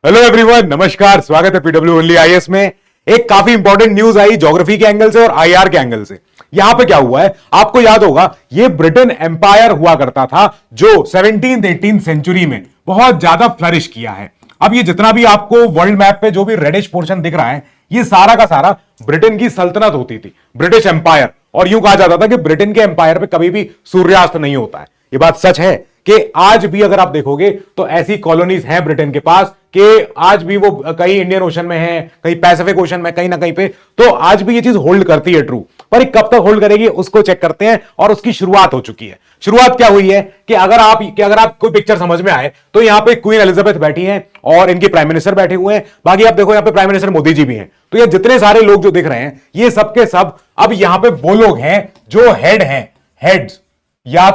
Hello everyone, नमस्कार। स्वागत है पीडब्ल्यू ओनली आईएएस में। एक काफी इंपॉर्टेंट न्यूज आई ज्योग्राफी के एंगल से और आईआर के एंगल से। यहां पे क्या हुआ है, आपको याद होगा, ये ब्रिटेन एम्पायर हुआ करता था जो 17th 18th सेंचुरी में बहुत ज्यादा फ्लरिश किया है। अब ये जितना भी आपको वर्ल्ड मैप पे जो भी रेडिश पोर्शन दिख रहा है, ये सारा का सारा ब्रिटेन की सल्तनत होती थी, ब्रिटिश एम्पायर। और यूं कहा जाता था कि ब्रिटेन के एम्पायर पे कभी भी सूर्यास्त नहीं होता है। ये बात सच है कि आज भी अगर आप देखोगे तो ऐसी कॉलोनीज हैं ब्रिटेन के पास कि आज भी वो कहीं इंडियन ओशन में है, कहीं पैसिफिक ओशन में, कहीं ना कहीं पे, तो आज भी ये चीज होल्ड करती है ट्रू। पर कब तक होल्ड करेगी उसको चेक करते हैं। और उसकी शुरुआत हो चुकी है। शुरुआत क्या हुई है कि अगर आप कोई पिक्चर समझ में आए तो यहां पे क्वीन एलिजाबेथ बैठी हैं और इनके प्राइम मिनिस्टर बैठे हुए हैं। बाकी आप देखो, यहां पे प्राइम मिनिस्टर मोदी जी भी हैं। तो ये जितने सारे लोग जो दिख रहे हैं, ये सबके सब अब यहां पे वो लोग हैं जो हेड हैं, हेड्स या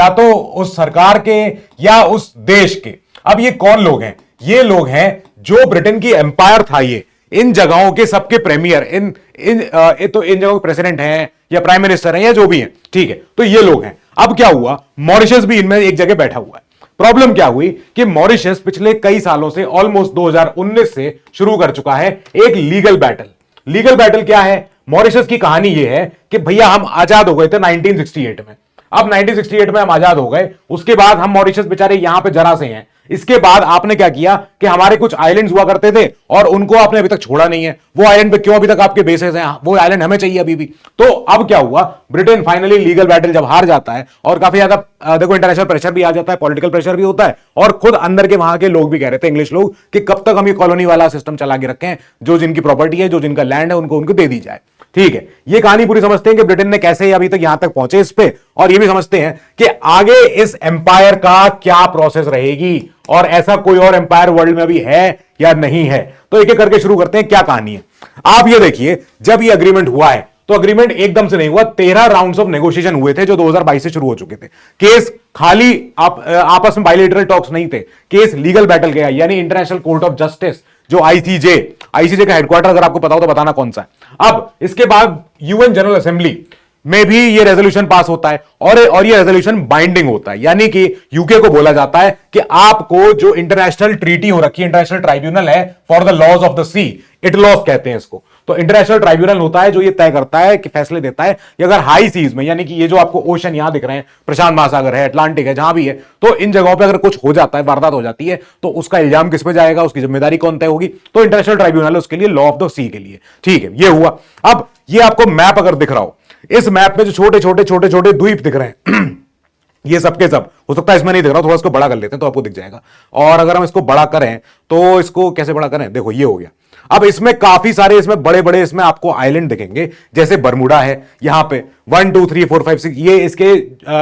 तो उस सरकार के या उस देश के। अब ये कौन लोग हैं? ये लोग हैं जो ब्रिटेन की एम्पायर था, ये इन जगहों के सबके प्रीमियर, इन जगहों के प्रेसिडेंट हैं या प्राइम मिनिस्टर हैं या जो भी हैं, ठीक है। तो ये लोग हैं। अब क्या हुआ, मॉरिशस भी इनमें एक जगह बैठा हुआ है। प्रॉब्लम क्या हुई कि मॉरिशस पिछले कई सालों से, ऑलमोस्ट 2019 से शुरू कर चुका है एक लीगल बैटल। लीगल बैटल क्या है? मॉरिशस की कहानी यह है कि भैया हम आजाद हो गए थे 1968 में। अब 1968 में हम आजाद हो गए, उसके बाद हम मॉरिशस बेचारे यहां पे जरा से हैं। इसके बाद आपने क्या किया कि हमारे कुछ आइलैंड्स हुआ करते थे और उनको आपने अभी तक छोड़ा नहीं है। वो आइलैंड पे क्यों अभी तक आपके बेसेस हैं? वो आइलैंड हमें चाहिए अभी भी। तो अब क्या हुआ, ब्रिटेन फाइनली लीगल बैटल जब हार जाता है और काफी ज्यादा देखो इंटरनेशनल प्रेशर भी आ जाता है, पॉलिटिकल प्रेशर भी होता है, और खुद अंदर के वहां के लोग भी कह रहे थे, इंग्लिश लोग, कि कब तक हम ये कॉलोनी वाला सिस्टम चला के रखें, जो जिनकी प्रॉपर्टी है, जो जिनका लैंड है, उनको दे दी जाए। ठीक है, ये कहानी पूरी समझते हैं कि ब्रिटेन ने कैसे अभी तक यहां तक पहुंचे इस पे, और ये भी समझते हैं कि आगे इस एम्पायर का क्या प्रोसेस रहेगी और ऐसा कोई और एम्पायर वर्ल्ड में अभी है या नहीं है। तो एक एक करके शुरू करते हैं क्या कहानी है। आप ये देखिए, जब ये अग्रीमेंट हुआ है तो अग्रीमेंट एकदम से नहीं हुआ, 13 राउंड्स ऑफ नेगोशिएशन हुए थे जो 2022 से शुरू हो चुके थे। केस खाली आपस में बायलैटरल टॉक्स नहीं थे, केस लीगल बैटल गया, यानी इंटरनेशनल कोर्ट ऑफ जस्टिस, जो आईसीजे का हेडक्वार्टर अगर आपको पता हो तो बताना कौन सा है। अब इसके बाद यूएन जनरल असेंबली में भी ये रेजोल्यूशन पास होता है और ये रेजोल्यूशन बाइंडिंग होता है, यानी कि यूके को बोला जाता है कि आपको जो इंटरनेशनल ट्रीटी हो रखी है, इंटरनेशनल ट्राइब्यूनल है for the laws of the sea, ITLOS कहते हैं इसको। तो इंटरनेशनल ट्राइब्यूनल होता है जो ये तय करता है कि फैसले देता है कि अगर हाई सीज में, यानी कि ये जो आपको ओशन यहां दिख रहे हैं, प्रशांत महासागर है, अटलांटिक है, जहां भी है, तो इन जगहों पे अगर कुछ हो जाता है, वारदात हो जाती है, तो उसका इल्जाम किस पे जाएगा, उसकी जिम्मेदारी कौन तय होगी? तो इंटरनेशनल ट्राइब्यूनल है उसके लिए, लॉ ऑफ द सी के लिए। ठीक है, ये हुआ। अब ये आपको मैप अगर दिख रहा हो, इस मैप में जो छोटे छोटे द्वीप दिख रहे हैं ये सब के सब, हो सकता है इसमें नहीं दिख रहा, थोड़ा इसको बड़ा कर लेते हैं तो आपको दिख जाएगा। और अगर हम इसको बड़ा करें तो इसको कैसे बड़ा करें, देखो ये हो गया। अब इसमें काफी सारे, इसमें बड़े बड़े इसमें आपको आइलैंड दिखेंगे, जैसे बरमूडा है यहां पे 1 2 3 4 5 6, ये इसके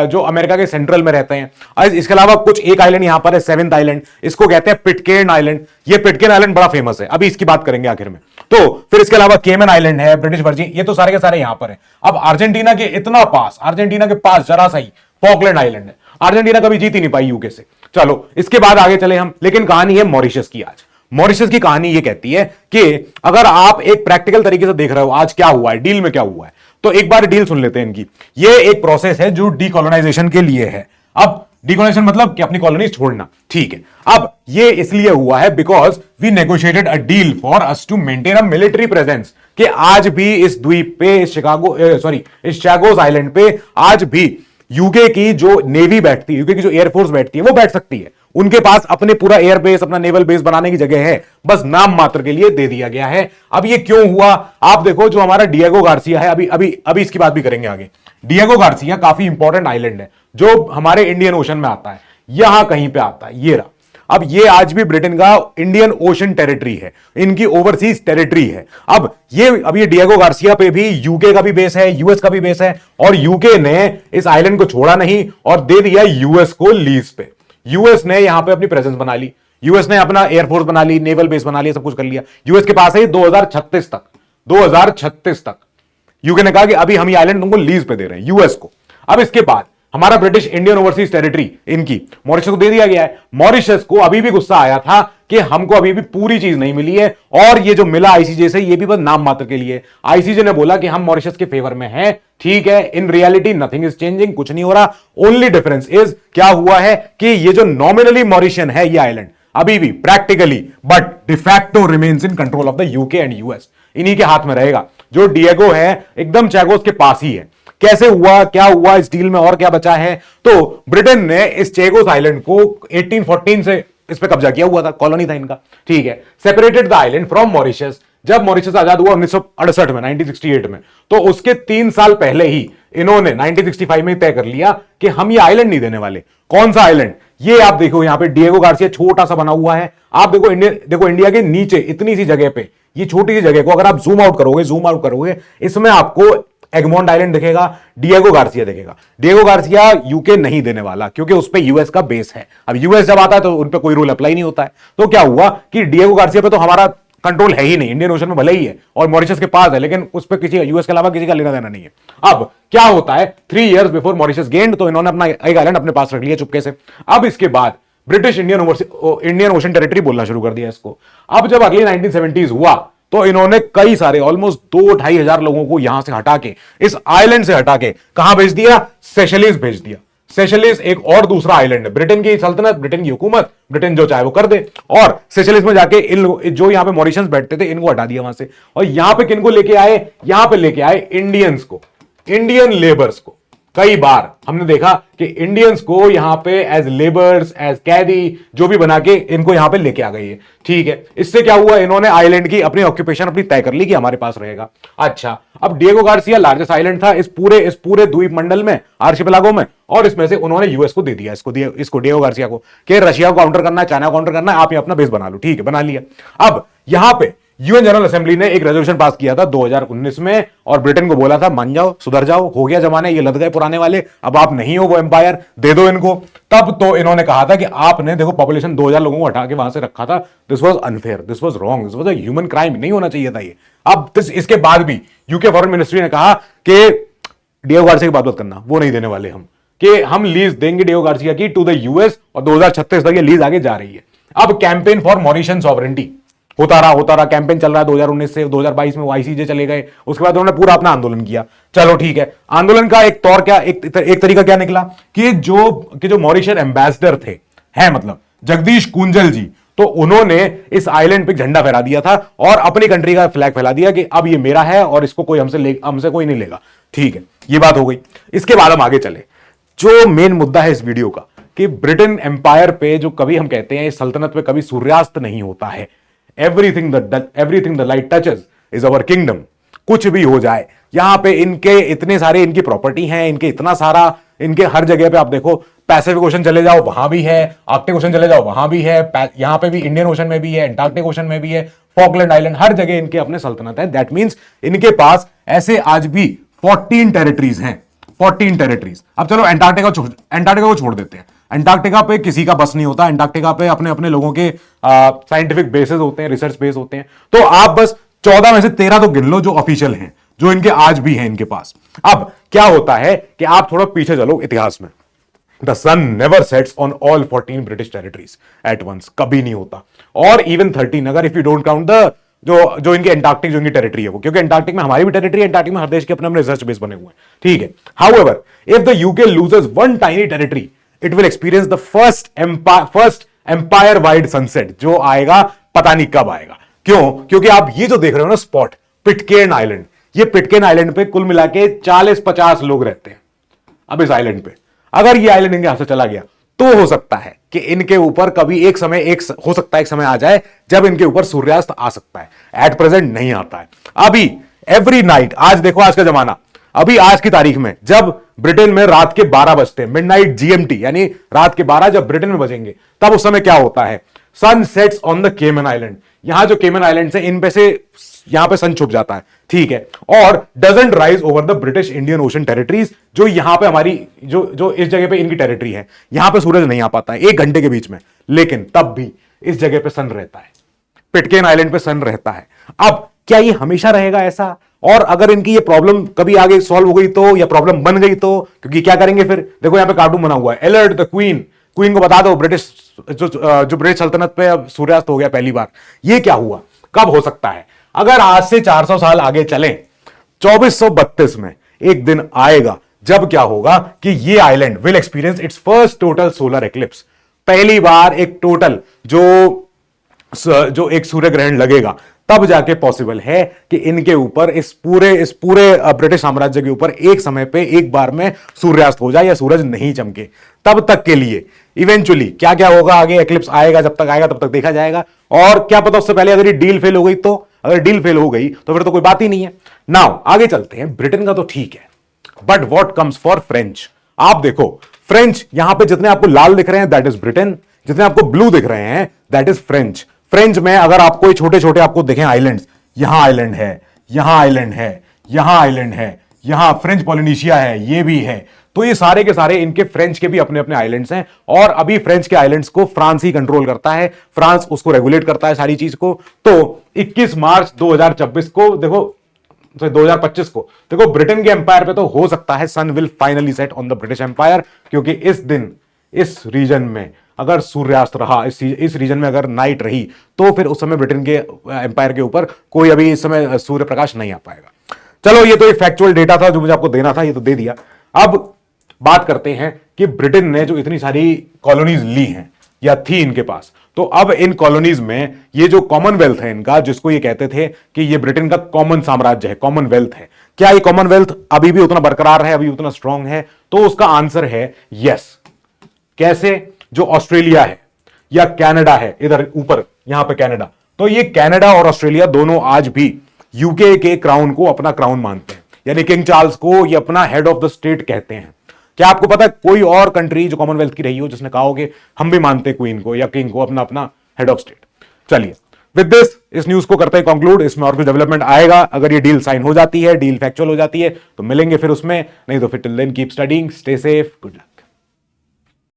जो अमेरिका के सेंट्रल में रहते हैं। इसके अलावा कुछ एक आइलैंड यहां पर है, 7th आइलैंड, इसको कहते हैं पिटकेर्न आइलैंड। ये पिटकेर्न आइलैंड बड़ा फेमस है, अभी इसकी बात करेंगे आखिर में। तो फिर इसके अलावा केमन आइलैंड है, ब्रिटिश वर्जिन, ये तो सारे के सारे यहां पर है। अब अर्जेंटीना के इतना पास, अर्जेंटीना के पास जरा सा ही फॉकलैंड आइलैंड है। अर्जेंटीना कभी जीत ही नहीं पाई यूके से। चलो इसके बाद आगे चले हम, लेकिन कहानी है मॉरिशस की। आज मॉरिशस की कहानी ये कहती है कि अगर आप एक प्रैक्टिकल तरीके से देख रहे हो आज क्या हुआ है, डील में क्या हुआ है, तो एक बार डील सुन लेते हैं इनकी। ये एक प्रोसेस है जो डीकोलोनाइजेशन के लिए है। अब डीकोलोनाइजेशन मतलब कि अपनी कॉलोनी छोड़ना, ठीक है। अब ये इसलिए हुआ है because we negotiated a deal for us to maintain a military presence, कि आज भी इस द्वीप पे, इस चैगोस आइलैंड पे आज भी यूके की जो नेवी बैठती है, यूके की जो एयरफोर्स बैठती है, वो बैठ सकती है। उनके पास अपने पूरा एयर बेस, अपना नेवल बेस बनाने की जगह है, बस नाम मात्र के लिए दे दिया गया है। अब ये क्यों हुआ, आप देखो, जो हमारा डिएगो गार्सिया है, अभी इसकी बात भी करेंगे आगे। डिएगो गार्सिया काफी इंपॉर्टेंट आइलैंड है जो हमारे इंडियन ओशन में आता है, यहां कहीं पे आता है, ये रहा। अब ये आज भी ब्रिटेन का इंडियन ओशन टेरिटरी है, इनकी ओवरसीज टेरिटरी है। अब ये डिएगो गार्सिया पे भी यूके का भी बेस है, यूएस का भी बेस है, और यूके ने इस आइलैंड को छोड़ा नहीं और दे दिया यूएस को लीज पे। यूएस ने यहां पे अपनी प्रेजेंस बना ली, यूएस ने अपना एयरफोर्स बना ली, नेवल बेस बना लिया, सब कुछ कर लिया। यूएस के पास है 2036 तक यूके ने कहा कि अभी हम ये आइलैंड तुमको लीज पे दे रहे हैं, यूएस को। अब इसके बाद हमारा ब्रिटिश इंडियन ओवरसीज टेरिटरी इनकी मॉरिशस को दे दिया गया है। मॉरिशस को अभी भी गुस्सा आया था कि हमको अभी भी पूरी चीज नहीं मिली है, और ये जो मिला आईसीजे से, ये भी बस नाम मात्र के लिए। आईसीजे ने बोला कि हम मॉरिशस के फेवर में हैं, ठीक है, in reality nothing is changing, कुछ नहीं हो रहा। ओनली डिफरेंस इज क्या हुआ है कि ये जो नॉमिनली मॉरिशियन है ये आइलैंड, अभी भी practically, but de facto remains in control of the UK and US. इन्हीं के हाथ में रहेगा। जो डिएगो है एकदम चैगोस के पास ही है। कैसे हुआ, क्या हुआ इस डील में और क्या बचा है? तो ब्रिटेन ने इस चैगोस आइलैंड को 1814 से इस पे कब्जा किया हुआ था, कॉलोनी था इनका, ठीक है। Separated the island from Mauritius. जब मॉरिशस आजाद हुआ 1968 में, 1968 में, तो उसके 3 साल पहले ही इन्होंने 1965 में तय कर लिया कि हम ये आइलैंड नहीं देने वाले। कौन सा आइलैंड? ये आप देखो यहां पे डिएगो गार्सिया छोटा सा बना हुआ है। आप देखो इंडिया के नीचे इतनी सी जगह पे, ये छोटी सी जगह को अगर आप जूम आउट करोगे, इसमें आपको एगमोंड आइलैंड दिखेगा, डिएगो गार्सिया दिखेगा। डिएगो गार्सिया यूके नहीं देने वाला क्योंकि उस पे यूएस का बेस है। अब यूएस जब आता है तो उन पे कोई रूल अप्लाई नहीं होता है। तो क्या हुआ कि डिएगो गार्सिया पे तो हमारा कंट्रोल है ही नहीं, इंडियन ओशन में भले ही है और मॉरिशस के पास है, लेकिन उस पर किसी यूएस के अलावा किसी का लेना देना नहीं है। अब क्या होता है, 3 years बिफोर मॉरिशस गेंड, तो इन्होंने अपना एक आइलैंड अपने पास रख लिया चुपके से। अब इसके बाद ब्रिटिश इंडियन ओशन टेरिटरी बोलना शुरू कर दिया इसको। अब जब अगली 1970s हुआ तो इन्होंने कई सारे ऑलमोस्ट 2-2.5 हजार लोगों को यहां से हटा के, इस आइलैंड से हटा के कहां भेज दिया? सेशेलिस भेज दिया। सेशेलिस एक और दूसरा आइलैंड है। ब्रिटेन की सल्तनत, ब्रिटेन की हुकूमत, ब्रिटेन जो चाहे वो कर दे। और सेशेलिस में जाके इन जो यहां पे मॉरिशस बैठते थे इनको हटा दिया वहां से। और यहां पे किनको लेके आए? यहां पे लेके आए इंडियंस को, इंडियन लेबर्स को। कई बार हमने देखा कि इंडियंस को यहां पे एज लेबर्स, एज कैदी, जो भी बना के इनको यहां पे लेके आ गई है, ठीक है। इससे क्या हुआ, इन्होंने आइलैंड की अपनी ऑक्यूपेशन अपनी तय कर ली कि हमारे पास रहेगा। अच्छा, अब डिएगो गार्सिया लार्जेस्ट आइलैंड था इस पूरे द्वीप मंडल में, आर्चिपेलागो में, और इसमें से उन्होंने यूएस को दे दिया, इसको डिएगो गार्सिया को, कि रशिया को काउंटर करना है, चाइना को काउंटर करना है, आप ये अपना बेस बना लो, ठीक है, बना लिया। अब यहां पे यूएन जनरल असेंबली ने एक रेजोल्यूशन पास किया था 2019 में, और ब्रिटेन को बोला था मान जाओ, सुधर जाओ, हो गया जमाने, ये लद गए पुराने वाले, अब आप नहीं हो वो एम्पायर, दे दो इनको। तब तो इन्होंने कहा था कि आपने देखो पॉपुलेशन 2000 लोगों को हटा के वहां से रखा था, this was unfair, this was wrong, this was a human crime, नहीं होना चाहिए था ये। अब इसके बाद भी यूके फॉरेन मिनिस्ट्री ने कहा कि डिएगो गार्सिया की बात मत करना, वो नहीं देने वाले हम, कि हम लीज देंगे डिएगो गार्सिया की टू द यूएस, और 2036 तक ये लीज आगे जा रही है। अब कैंपेन फॉर मॉरिशियन सॉवरेंटी होता रहा, कैंपेन चल रहा है 2019 से 2022 में, वो आईसीजे चले गए, उसके बाद उन्होंने पूरा अपना आंदोलन किया। चलो ठीक है, आंदोलन का एक तौर क्या, एक तरीका क्या निकला कि जो मॉरिशियन एम्बेसडर थे, हैं मतलब जगदीश कुंजल जी, तो उन्होंने इस आइलैंड पे झंडा फहरा दिया था और अपनी कंट्री का फ्लैग फैला दिया कि अब ये मेरा है और इसको कोई हमसे कोई नहीं लेगा, ठीक है, ये बात हो गई। इसके बाद हम आगे चले, जो मेन मुद्दा है इस वीडियो का, कि ब्रिटेन एम्पायर पे जो कभी हम कहते हैं इस सल्तनत पे कभी सूर्यास्त नहीं होता है। Everything the light touches is our kingdom. कुछ भी हो जाए, यहां पे इनके इतने सारे इनकी प्रॉपर्टी हैं, इनके इतना सारा, इनके हर जगह पे आप देखो, पैसिफिक ओशन चले जाओ वहां भी है, आर्कटिक ओशन चले जाओ वहां भी है, यहां पे भी इंडियन ओशन में भी है, एंटार्क्टिक ओशन में भी है, फॉकलैंड आइलैंड, हर जगह इनके अपने सल्तनत है। दैट मींस इनके पास ऐसे आज भी 14 टेरिटरीज हैं, 14 टेरिटरीज। अब चलो एंटार्क्टिका को छोड़ देते हैं। एंटार्क्टिका पे किसी का बस नहीं होता, एंटार्क्टिका पे अपने अपने लोगों के साइंटिफिक बेसेस होते हैं, रिसर्च बेस होते हैं। तो आप बस 14 में से 13 तो गिन लो जो ऑफिशियल हैं, जो इनके आज भी हैं इनके पास। अब क्या होता है कि आप थोड़ा पीछे चलो इतिहास में, the sun never sets on all 14 British territories at once, कभी नहीं होता। और इवन 13, अगर if you don't count the जो इनके एंटार्क्टिक जो इनकी टेरिटरी है वो, क्योंकि एंटार्क्टिक में हमारी भी टेरिटरी है, एंटार्क्टिक में हर देश के अपने अपने रिसर्च बेस बने हुए हैं, ठीक है। However, if the UK loses one tiny territory, it will experience the first empire wide sunset, जो आएगा पता नहीं कब आएगा। क्यों? क्योंकि आप ये जो देख रहे हो ना स्पॉट, पिटकेर्न आइलैंड, ये पिटकेर्न आइलैंड पे कुल मिला के 40-50 लोग रहते हैं। अब इस आइलैंड पे अगर ये आइलैंड इनके हाथ से चला गया तो हो सकता है कि इनके ऊपर कभी एक समय आ जाए जब इनके ऊपर सूर्यास्त आ सकता है। एट प्रेजेंट नहीं आता है। अभी एवरी नाइट, आज देखो आज का जमाना, अभी आज की तारीख में जब ब्रिटेन में रात के 12 बजते हैं, मिडनाइट जीएमटी, यानी रात के 12 जब ब्रिटेन में बजेंगे, तब उस समय क्या होता है, सन सेट्स ऑन द केमन आइलैंड। यहां जो केमन आइलैंड है इन पे से यहां पे सन छुप जाता है, ठीक है, और doesn't rise over the British Indian ocean territories, जो यहां पे हमारी जो इस जगह पे इनकी टेरिटरी है, यहां पे सूरज नहीं आ पाता है 1 घंटे के बीच में, लेकिन तब भी इस जगह पे सन रहता है, पिटकेर्न आइलैंड पे सन रहता है। अब क्या ये हमेशा रहेगा ऐसा? और अगर इनकी ये प्रॉब्लम कभी आगे सॉल्व हो गई तो, या प्रॉब्लम बन गई तो, क्योंकि क्या करेंगे फिर? देखो यहां पे कार्टून बना हुआ है, अलर्ट द क्वीन, क्वीन को बता दो ब्रिटिश जो ब्रिटिश सल्तनत पे अब सूर्यास्त हो गया पहली बार। ये क्या हुआ, कब हो सकता है? अगर आज से 400 साल आगे चलें, 2432 में एक दिन आएगा जब क्या होगा कि ये island will experience it's first total solar eclipse. पहली बार एक टोटल जो एक सूर्य ग्रहण लगेगा, तब जाके पॉसिबल है कि इनके ऊपर इस पूरे ब्रिटिश साम्राज्य के ऊपर एक समय पे एक बार में सूर्यास्त हो जाए या सूरज नहीं चमके। तब तक के लिए इवेंचुअली क्या क्या होगा आगे, एक्लिप्स आएगा, जब तक आएगा तब तक देखा जाएगा। और क्या पता उससे पहले अगर ये डील फेल हो गई तो, अगर डील फेल हो गई तो फिर तो कोई बात ही नहीं है। नाउ आगे चलते हैं। ब्रिटेन का तो ठीक है, but what comes for French. आप देखो फ्रेंच, यहां पे जितने आपको लाल दिख रहे हैं दैट इज ब्रिटेन, जितने आपको ब्लू दिख रहे हैं दैट इज फ्रेंच। फ्रेंच में अगर आपको छोटे छोटे आपको देखें आइलैंड्स, यहां आइलैंड है, यहां आइलैंड है, यहां आइलैंड है, यहां फ्रेंच पोलिनेशिया है, ये भी है। तो ये सारे के सारे इनके फ्रेंच के भी अपने अपने आइलैंड्स हैं, और अभी फ्रेंच के आइलैंड्स को फ्रांस ही कंट्रोल करता है, फ्रांस उसको रेगुलेट करता है सारी चीज को। तो 21 मार्च 2026 को देखो, 2025 को देखो, ब्रिटेन के एम्पायर पे तो हो सकता है sun will finally set on the British empire, क्योंकि इस दिन इस रीजन में अगर सूर्यास्त रहा, इस रीजन में अगर नाइट रही, तो फिर उस समय ब्रिटेन के एम्पायर के ऊपर कोई अभी इस समय सूर्य प्रकाश नहीं आ पाएगा। चलो, ये तो एक फैक्चुअल डेटा था जो मुझे आपको देना था, ये तो दे दिया। अब बात करते हैं कि ब्रिटेन ने जो इतनी सारी कॉलोनीज ली हैं या थी इनके पास, तो अब इन कॉलोनीज में ये जो कॉमनवेल्थ है इनका, जिसको ये कहते थे कि ये ब्रिटेन का कॉमन साम्राज्य है, कॉमनवेल्थ है, क्या ये कॉमनवेल्थ अभी भी उतना बरकरार है, अभी उतना स्ट्रांग है? तो उसका आंसर है यस। कैसे? जो ऑस्ट्रेलिया है या कनाडा है, इधर ऊपर यहां पे कनाडा, तो ये कनाडा और ऑस्ट्रेलिया दोनों आज भी यूके के क्राउन को अपना क्राउन मानते हैं, यानी किंग चार्ल्स को ये अपना हेड ऑफ द स्टेट कहते हैं। क्या आपको पता है कोई और कंट्री जो कॉमनवेल्थ की रही हो जिसने कहा हो कि हम भी मानते क्वीन को या किंग को अपना अपना हेड ऑफ स्टेट? चलिए, विद दिस इस न्यूज को करते हैं कंक्लूड। इसमें और कुछ डेवलपमेंट आएगा, अगर ये डील साइन हो जाती है, डील फैक्चुअल हो जाती है, तो मिलेंगे फिर उसमें, नहीं तो फिर till then keep studying, stay safe, good luck.